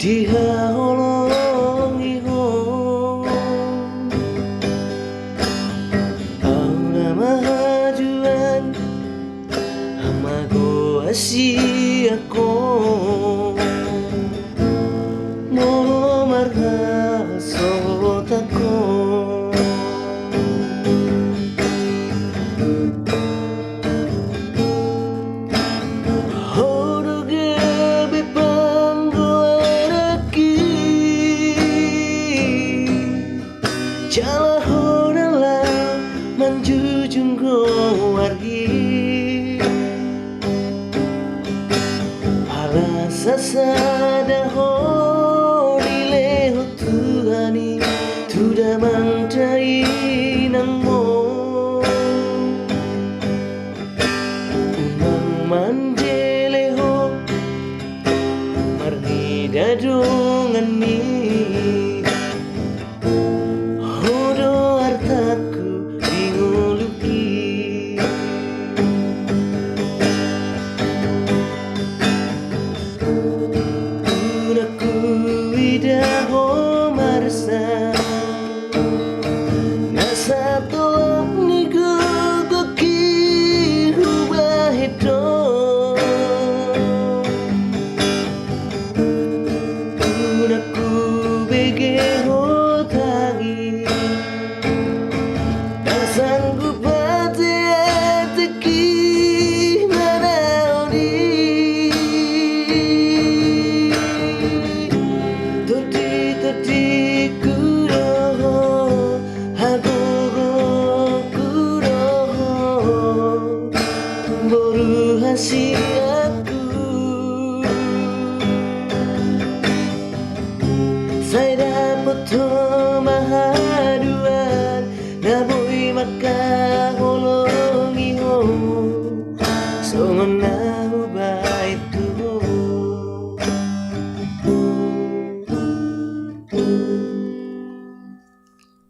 Jiha holongi ho Auna mahajuan Hamago asi ako Molo marha sotako Jala honala manjujung wargi Hala sasada ho dileho Tuhani Tuda mantai nangmo Umang manjele ho Marni dadungan ni Ho marsa nasa tolok ni gogoki hubah itu unaku bege ho tagi tak sanggup hati teki si aku saya dapat mahaduan naboy maka holongi ho songon na ubay itu